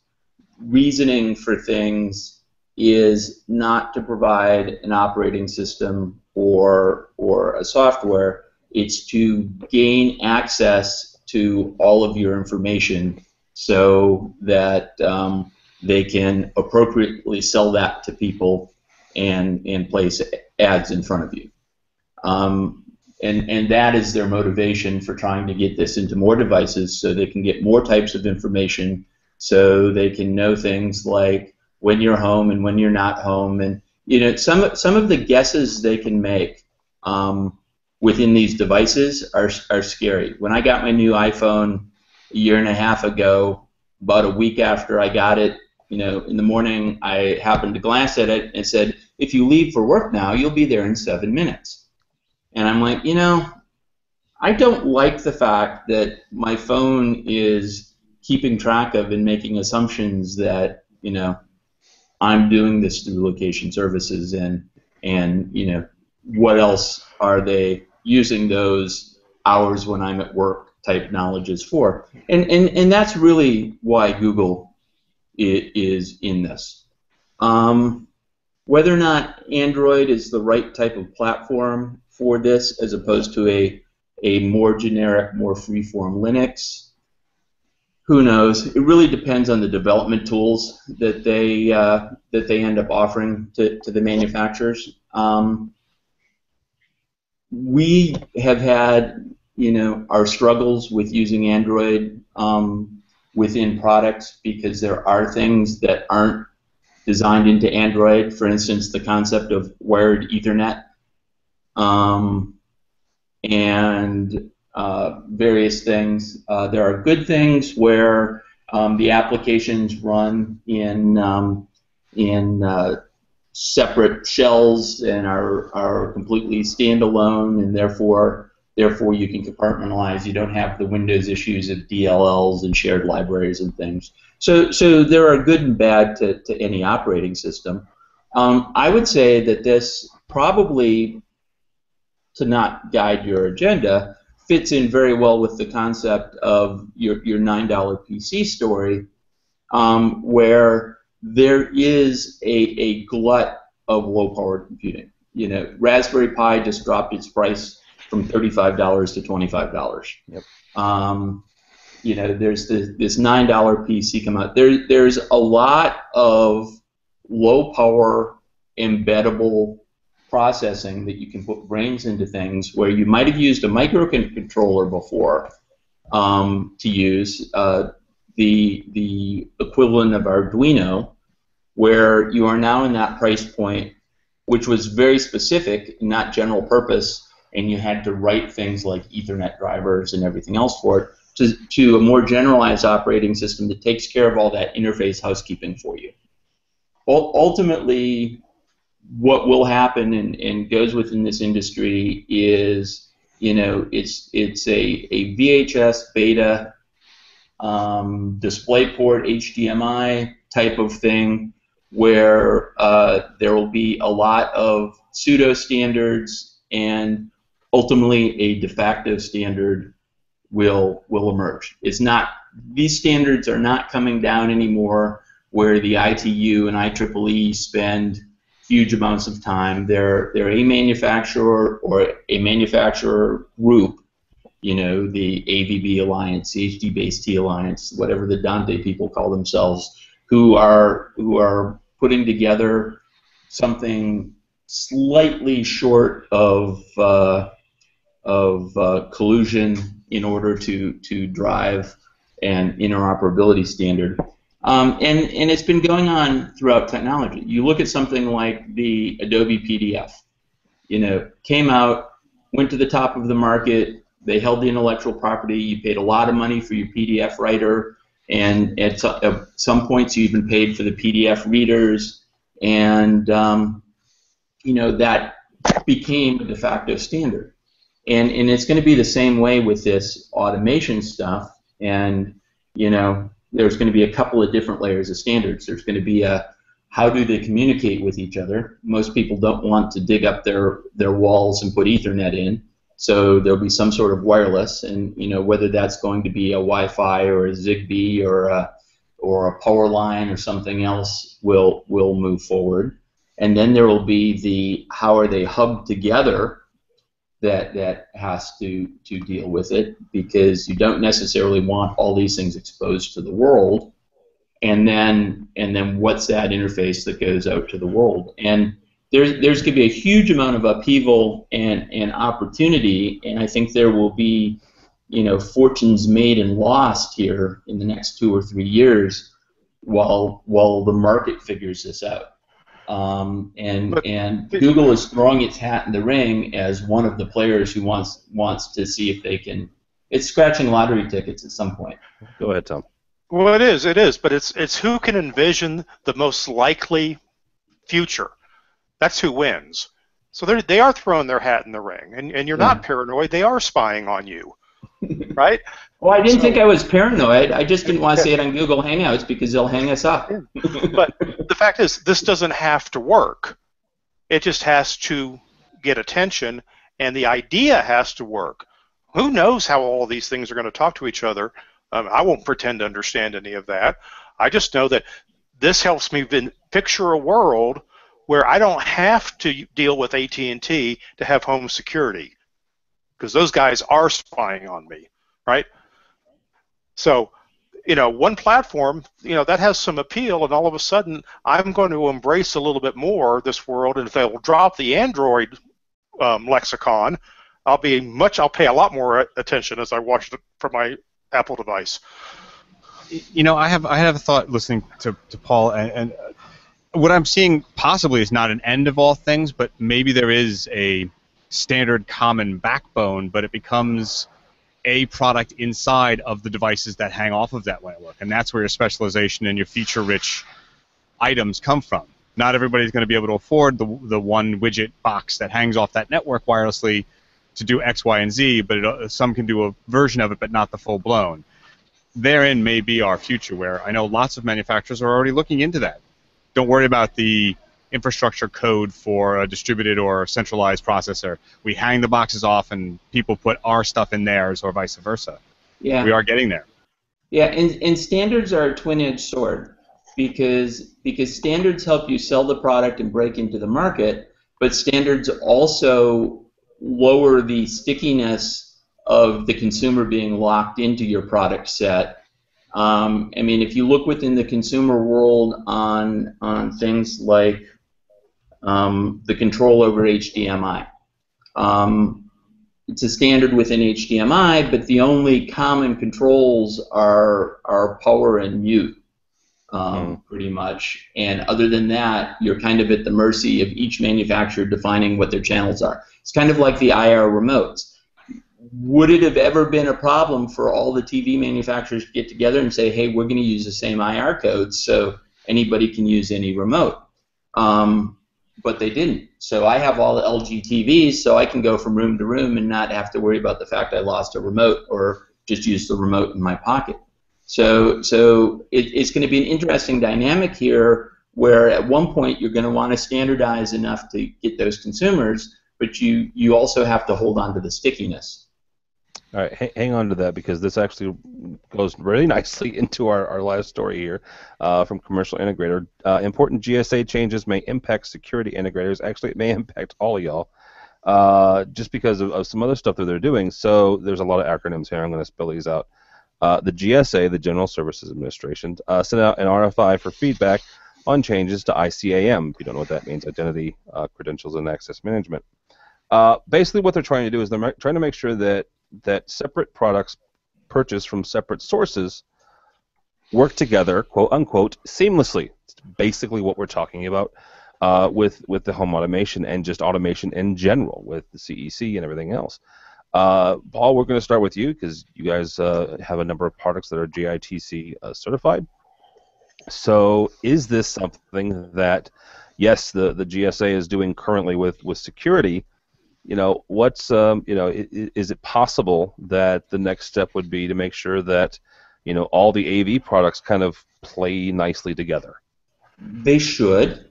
reasoning for things is not to provide an operating system or a software. It's to gain access to all of your information so that they can appropriately sell that to people and place ads in front of you. And that is their motivation for trying to get this into more devices, so they can get more types of information, so they can know things like when you're home and when you're not home. And some of the guesses they can make within these devices are scary. When I got my new iPhone a year and a half ago, about a week after I got it, in the morning I happened to glance at it and said, if you leave for work now, you'll be there in 7 minutes. And I'm like, I don't like the fact that my phone is keeping track of and making assumptions that, I'm doing this through location services, and what else are they using those hours when I'm at work type knowledge for? And that's really why Google is in this. Whether or not Android is the right type of platform for this, as opposed to a more generic, more free-form Linux, who knows? It really depends on the development tools that they end up offering to the manufacturers. We have had our struggles with using Android within products, because there are things that aren't designed into Android. For instance, the concept of wired Ethernet, and various things. There are good things where the applications run in separate shells and are completely standalone, and therefore you can compartmentalize. You don't have the Windows issues of DLLs and shared libraries and things. So there are good and bad to any operating system. I would say that this probably, to not guide your agenda, fits in very well with the concept of your $9 PC story, where there is a glut of low-power computing. You know, Raspberry Pi just dropped its price from $35 to $25. Yep. You know, there's this $9 PC come out. There's a lot of low-power embeddable processing that you can put brains into things where you might have used a microcontroller before to use the equivalent of Arduino, where you are now in that price point, which was very specific, not general purpose, and you had to write things like Ethernet drivers and everything else for it, to a more generalized operating system that takes care of all that interface housekeeping for you. Ultimately, what will happen and goes within this industry is, you know, it's a VHS beta DisplayPort HDMI type of thing, where there will be a lot of pseudo standards, and ultimately a de facto standard will emerge. It's not, these standards are not coming down anymore where the ITU and IEEE spend huge amounts of time. They're a manufacturer or a manufacturer group, you know, the AVB Alliance, CHD-based Alliance, whatever the Dante people call themselves, who are putting together something slightly short of collusion in order to drive an interoperability standard. And it's been going on throughout technology. You look at something like the Adobe PDF, you know, came out, went to the top of the market, they held the intellectual property, you paid a lot of money for your PDF writer, and at some points you even paid for the PDF readers, and you know, that became a de facto standard. And it's going to be the same way with this automation stuff, and you know, there's going to be a couple of different layers of standards. There's going to be a, how do they communicate with each other? Most people don't want to dig up their walls and put Ethernet in, so there'll be some sort of wireless, and you know, whether that's going to be a Wi-Fi or a Zigbee or a power line or something else will move forward. And then there will be the, how are they hubbed together, that has to deal with it, because you don't necessarily want all these things exposed to the world, and then what's that interface that goes out to the world? And there's going to be a huge amount of upheaval and opportunity, and I think there will be, you know, fortunes made and lost here in the next 2 or 3 years while the market figures this out. And Google is throwing its hat in the ring as one of the players who wants to see if they can. It's scratching lottery tickets at some point. Go ahead, Tom. Well, it is, but it's who can envision the most likely future. That's who wins. So they are throwing their hat in the ring, and you're not paranoid. They are spying on you, right? Well, I didn't think I was paranoid. I just didn't want to say it on Google Hangouts because they'll hang us up. But the fact is, this doesn't have to work. It just has to get attention, and the idea has to work. Who knows how all of these things are going to talk to each other? I won't pretend to understand any of that. I just know that this helps me picture a world where I don't have to deal with AT&T to have home security, because those guys are spying on me, right? So, you know, one platform, you know, that has some appeal, and all of a sudden I'm going to embrace a little bit more this world, and if they'll drop the Android lexicon, I'll pay a lot more attention as I watch it from my Apple device. You know, I have a thought listening to Paul, and what I'm seeing possibly is not an end of all things, but maybe there is a standard common backbone, but it becomes a product inside of the devices that hang off of that network, and that's where your specialization and your feature-rich items come from. Not everybody's going to be able to afford the one widget box that hangs off that network wirelessly to do X, Y, and Z, but some can do a version of it, but not the full-blown. Therein may be our future, where I know lots of manufacturers are already looking into that. Don't worry about the infrastructure code for a distributed or centralized processor. We hang the boxes off and people put our stuff in theirs or vice versa. Yeah. We are getting there. Yeah, and standards are a twin-edged sword because standards help you sell the product and break into the market, but standards also lower the stickiness of the consumer being locked into your product set. I mean, if you look within the consumer world on things like the control over HDMI, it's a standard within HDMI, but the only common controls are power and mute, pretty much. And other than that, you're kind of at the mercy of each manufacturer defining what their channels are. It's kind of like the IR remotes. Would it have ever been a problem for all the TV manufacturers to get together and say, hey, we're going to use the same IR codes so anybody can use any remote? But they didn't. So I have all the LG TVs, so I can go from room to room and not have to worry about the fact I lost a remote or just use the remote in my pocket. So it's going to be an interesting dynamic here where at one point you're going to want to standardize enough to get those consumers, but you also have to hold on to the stickiness. All right, hang on to that because this actually goes really nicely into our last story here from Commercial Integrator. Important GSA changes may impact security integrators. Actually, it may impact all of y'all just because of some other stuff that they're doing. So there's a lot of acronyms here. I'm going to spell these out. The GSA, the General Services Administration, sent out an RFI for feedback on changes to ICAM. If you don't know what that means, Identity, Credentials, and Access Management. Basically, what they're trying to do is they're trying to make sure that separate products purchased from separate sources work together, quote unquote, seamlessly. It's basically what we're talking about with the home automation and just automation in general with the CEC and everything else. Paul, we're going to start with you because you guys have a number of products that are GITC certified. So is this something that, yes, the GSA is doing currently with security? You know, what's is it possible that the next step would be to make sure that, you know, all the AV products kind of play nicely together? They should.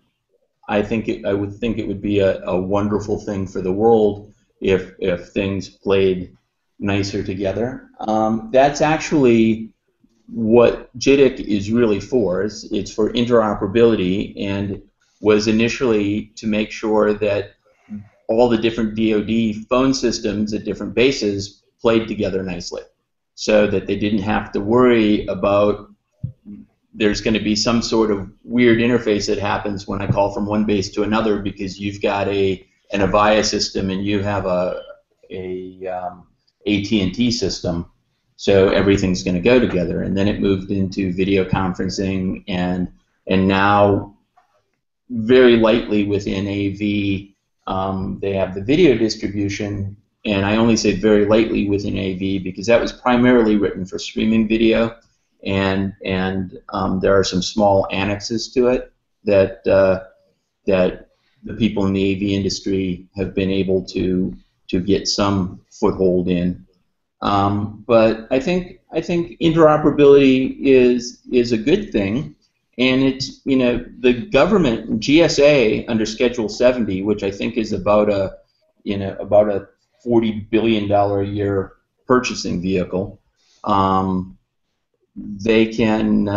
I would think it would be a wonderful thing for the world if things played nicer together. That's actually what JITC is really for. It's for interoperability and was initially to make sure that all the different DoD phone systems at different bases played together nicely so that they didn't have to worry about there's going to be some sort of weird interface that happens when I call from one base to another because you've got an Avaya system and you have a AT&T system, so everything's going to go together. And then it moved into video conferencing and now very lightly within AV they have the video distribution, and I only say very lightly within AV because that was primarily written for streaming video, and there are some small annexes to it that the people in the AV industry have been able to get some foothold in. But I think interoperability is a good thing. And it's, you know, the government, GSA under Schedule 70, which I think is about a $40 billion a year purchasing vehicle, they can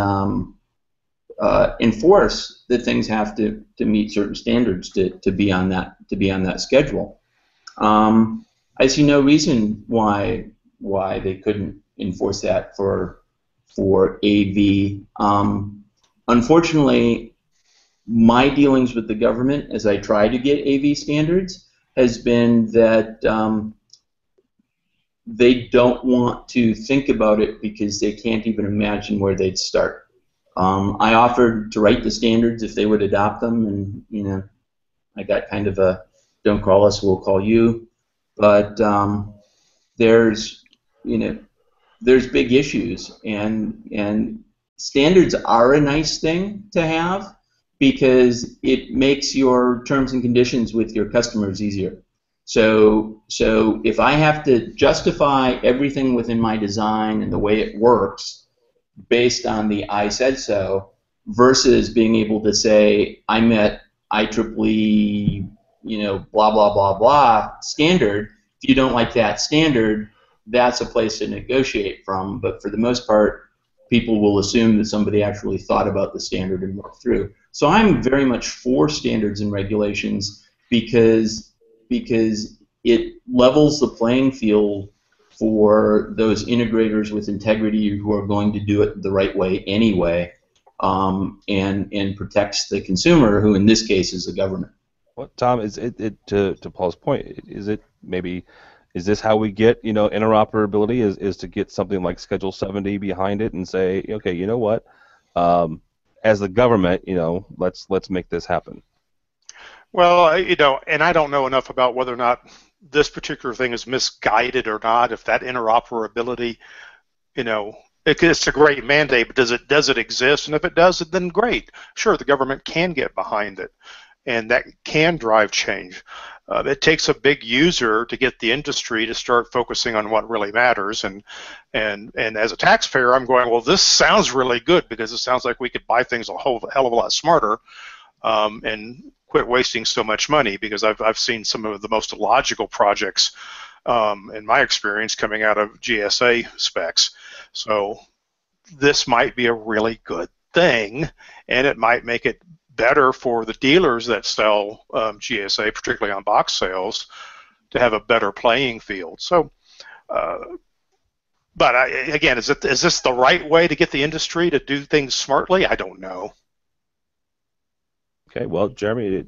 enforce that things have to meet certain standards to be on that schedule. I see no reason why they couldn't enforce that for AV. Unfortunately, my dealings with the government as I try to get AV standards has been that they don't want to think about it because they can't even imagine where they'd start. I offered to write the standards if they would adopt them, and you know, I got kind of a "don't call us, we'll call you." But there's big issues, and standards are a nice thing to have because it makes your terms and conditions with your customers easier. So if I have to justify everything within my design and the way it works based on the I said so versus being able to say I met IEEE, blah, blah, blah, blah standard. If you don't like that standard, that's a place to negotiate from. But for the most part, people will assume that somebody actually thought about the standard and worked through. So I'm very much for standards and regulations because it levels the playing field for those integrators with integrity who are going to do it the right way anyway, and protects the consumer, who in this case is the government. Well, Tom, is it to Paul's point? Is this how we get interoperability? Is to get something like Schedule 70 behind it and say, okay, you know what? As the government, let's make this happen. Well, and I don't know enough about whether or not this particular thing is misguided or not. If that interoperability, it's a great mandate, but does it exist? And if it does, then great. Sure, the government can get behind it, and that can drive change. It takes a big user to get the industry to start focusing on what really matters. And as a taxpayer, I'm going, well, this sounds really good because it sounds like we could buy things a hell of a lot smarter, and quit wasting so much money, because I've seen some of the most illogical projects in my experience coming out of GSA specs. So this might be a really good thing, and it might make it better for the dealers that sell GSA, particularly on box sales, to have a better playing field. So, but again, is this the right way to get the industry to do things smartly? I don't know. Okay, well, Jeremy,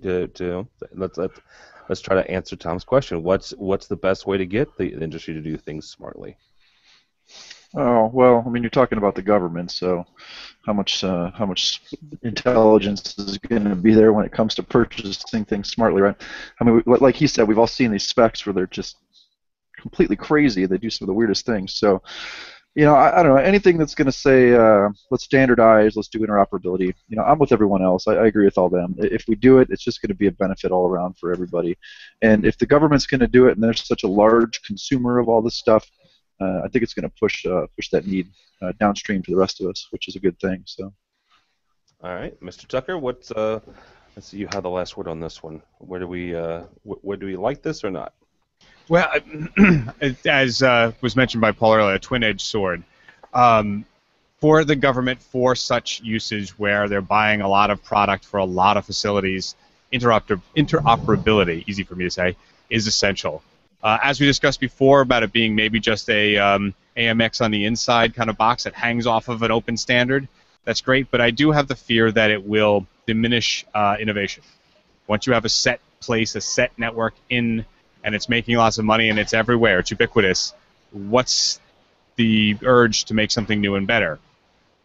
let's try to answer Tom's question. What's the best way to get the industry to do things smartly? Oh, well, I mean, you're talking about the government, so how much intelligence is going to be there when it comes to purchasing things smartly, right? I mean, like he said, we've all seen these specs where they're just completely crazy. They do some of the weirdest things. So, I don't know, anything that's going to say, let's standardize, let's do interoperability, I'm with everyone else. I agree with all them. If we do it, it's just going to be a benefit all around for everybody. And if the government's going to do it and they're such a large consumer of all this stuff, I think it's going to push that need downstream to the rest of us, which is a good thing. So. All right, Mr. Tucker, let's see, you have the last word on this one. Where do we like this or not? Well, as was mentioned by Paul earlier, a twin-edged sword. For the government, for such usage where they're buying a lot of product for a lot of facilities, interoperability, easy for me to say, is essential. As we discussed before about it being maybe just a AMX on the inside kind of box that hangs off of an open standard, that's great, but I do have the fear that it will diminish innovation. Once you have a set place, a set network in, and it's making lots of money and it's everywhere, it's ubiquitous, what's the urge to make something new and better?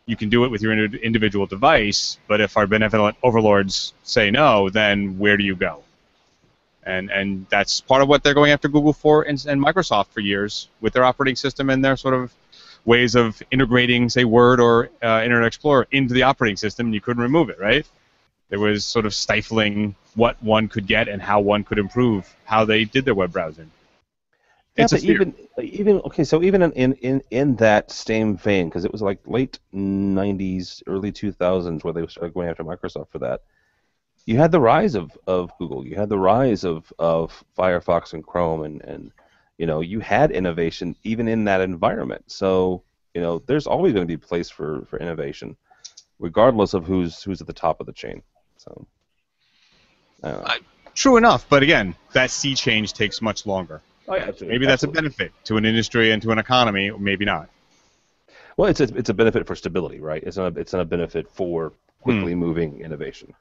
You can do it with your individual device, but if our benevolent overlords say no, then where do you go? And that's part of what they're going after Google for and Microsoft for years with their operating system and their sort of ways of integrating, say, Word or Internet Explorer into the operating system. You couldn't remove it, right? There was sort of stifling what one could get and how one could improve how they did their web browsing. Yeah, but even okay, so even in that same vein, because it was like late 90s, early 2000s where they started going after Microsoft for that. You had the rise of Google. You had the rise of Firefox and Chrome, and you had innovation even in that environment. So there's always going to be a place for innovation, regardless of who's at the top of the chain. So true enough, but again, that sea change takes much longer. Oh, yeah, absolutely. Maybe that's a benefit to an industry and to an economy, or maybe not. Well, it's a benefit for stability, right? It's not a benefit for quickly moving innovation.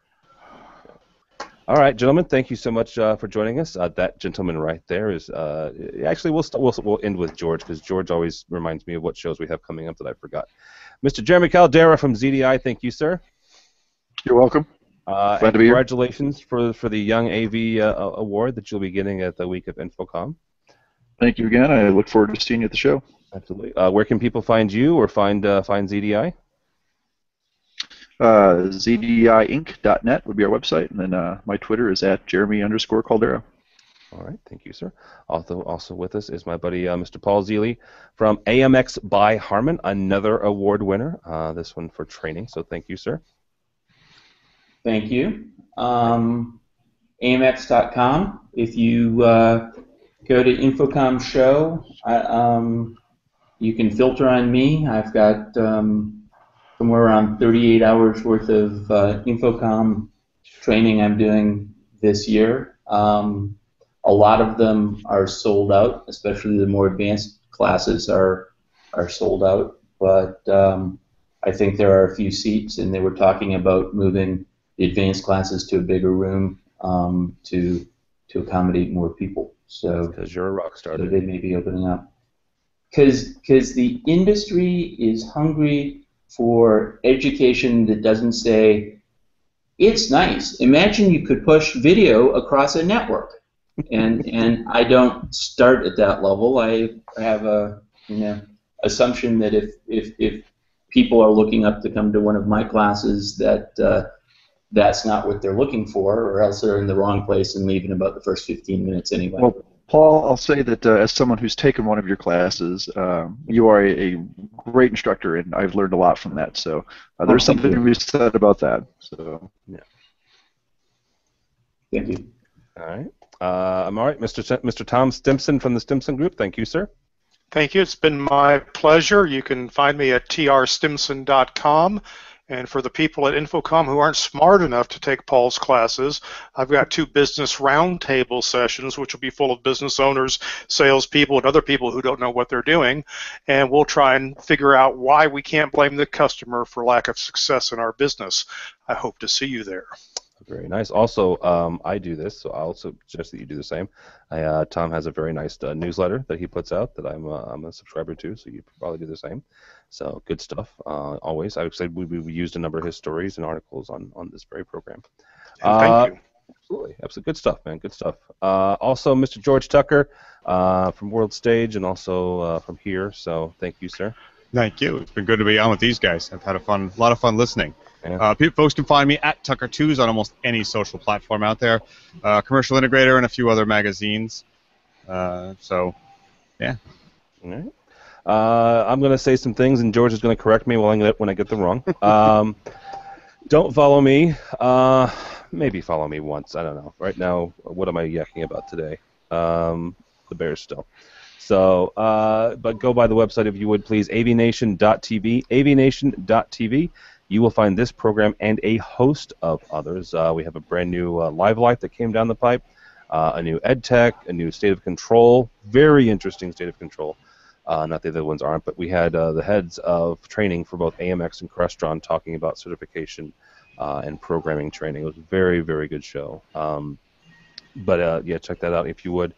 All right, gentlemen, thank you so much for joining us. That gentleman right there is actually we'll end with George, because George always reminds me of what shows we have coming up that I forgot. Mr. Jeremy Caldera from ZDI, thank you, sir. You're welcome. Glad to be here. Congratulations for the Young AV Award that you'll be getting at the week of Infocom. Thank you again. I look forward to seeing you at the show. Absolutely. Where can people find you or find ZDI? ZDIinc.net would be our website, and then my Twitter is @Jeremy_Caldera. All right, thank you, sir. Also with us is my buddy Mr. Paul Ziele from AMX by Harman, another award winner. This one for training. So thank you, sir. Thank you. AMX.com. If you go to Infocom Show, you can filter on me. I've got somewhere around 38 hours worth of Infocom training I'm doing this year. A lot of them are sold out, especially the more advanced classes are sold out. But I think there are a few seats, and they were talking about moving the advanced classes to a bigger room to accommodate more people. So because you're a rock star, so they may be opening up. Because the industry is hungry for education that doesn't say, it's nice. Imagine you could push video across a network. And I don't start at that level. I have a assumption that if people are looking up to come to one of my classes, that that's not what they're looking for, or else they're in the wrong place and leave in about the first 15 minutes anyway. Well, Paul, I'll say that as someone who's taken one of your classes, you are a great instructor, and I've learned a lot from that. So there's something to be said about that. So yeah. Thank you. All right. I'm all right, Mr. Tom Stimpson from the Stimson Group. Thank you, sir. Thank you. It's been my pleasure. You can find me at trstimson.com. And for the people at Infocom who aren't smart enough to take Paul's classes, I've got 2 business roundtable sessions, which will be full of business owners, salespeople, and other people who don't know what they're doing. And we'll try and figure out why we can't blame the customer for lack of success in our business. I hope to see you there. Very nice. Also, I do this, so I also suggest that you do the same. Tom has a very nice newsletter that he puts out that I'm a subscriber to, so you probably do the same. So good stuff. Always, I would say we used a number of his stories and articles on this very program. Thank you. Absolutely, good stuff, man. Good stuff. Also, Mr. George Tucker from World Stage and also from here. So thank you, sir. Thank you. It's been good to be on with these guys. I've had a lot of fun listening. Yeah. Folks can find me at Tucker2s on almost any social platform out there. Commercial Integrator and a few other magazines. So, yeah. All right. I'm going to say some things, and George is going to correct me when I get them wrong. Don't follow me. Maybe follow me once. I don't know. Right now, what am I yakking about today? The Bears still. So, but go by the website if you would, please, avnation.tv, avnation.tv. You will find this program and a host of others. We have a brand new Live Life that came down the pipe, a new EdTech, a new State of Control, very interesting State of Control. Not the other ones aren't, but we had the heads of training for both AMX and Crestron talking about certification and programming training. It was a very, very good show. Yeah, check that out if you would.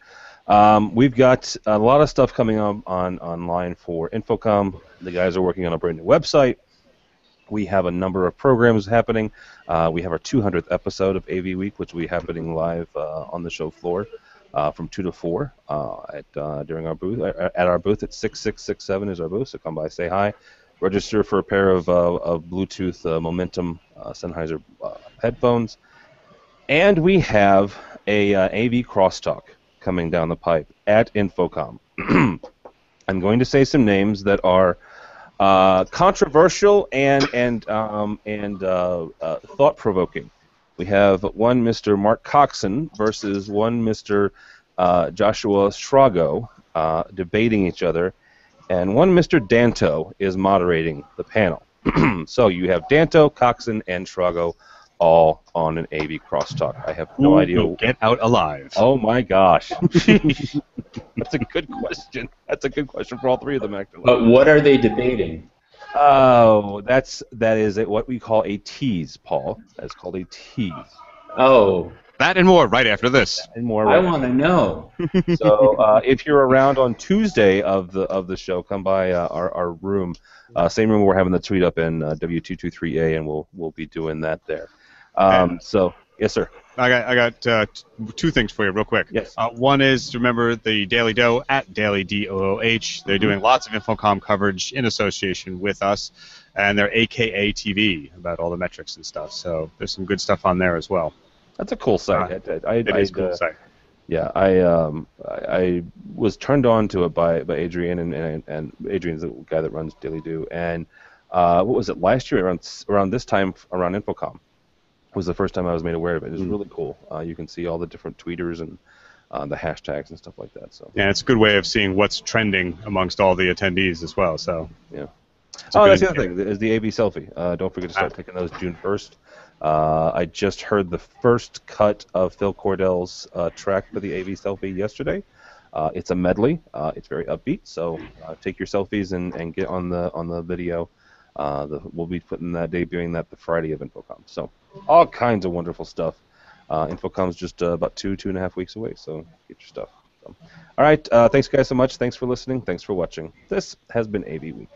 We've got a lot of stuff coming up online for Infocom. The guys are working on a brand new website. We have a number of programs happening. We have our 200th episode of AVWeek, which will be happening live on the show floor from 2 to 4 during our booth. At our booth at 6667 is our booth, so come by, say hi. Register for a pair of Bluetooth Momentum Sennheiser headphones. And we have a AV crosstalk coming down the pipe at Infocom. I'm going to say some names that are controversial and thought-provoking. We have one Mr. Mark Coxon versus one Mr. Joshua Schrago debating each other, and one Mr. Danto is moderating the panel. So you have Danto, Coxon, and Schrago all on an AV crosstalk. I have no idea. Get out alive. Oh my gosh. That's a good question. That's a good question for all three of them, actually. But what are they debating? Oh, that is what we call a tease, Paul. That's called a tease. Oh. That and more right after this. And more. I want to know. So if you're around on Tuesday of the show, come by our room, same room we're having the tweet up in W223A, and we'll be doing that there. So yes, sir. I got two things for you real quick. Yes. One is to remember the Daily Doe at Daily DOOH. They're doing lots of Infocom coverage in association with us, and they're AKA TV about all the metrics and stuff. So there's some good stuff on there as well. That's a cool site. It is a cool site. Yeah, I was turned on to it by Adrian, and Adrian's the guy that runs Daily Do. And what was it, last year around this time around Infocom? was the first time I was made aware of it. It's really cool. You can see all the different tweeters and the hashtags and stuff like that. So yeah, it's a good way of seeing what's trending amongst all the attendees as well. So yeah. Oh, that's the other thing is the AV selfie. Don't forget to start taking those June 1st. I just heard the first cut of Phil Cordell's track for the AV selfie yesterday. It's a medley. It's very upbeat. So take your selfies and get on the video. We'll be debuting that the Friday of Infocom. So all kinds of wonderful stuff. Infocom's just about 2.5 weeks away. So get your stuff. So, all right. Thanks guys so much. Thanks for listening. Thanks for watching. This has been AV Week.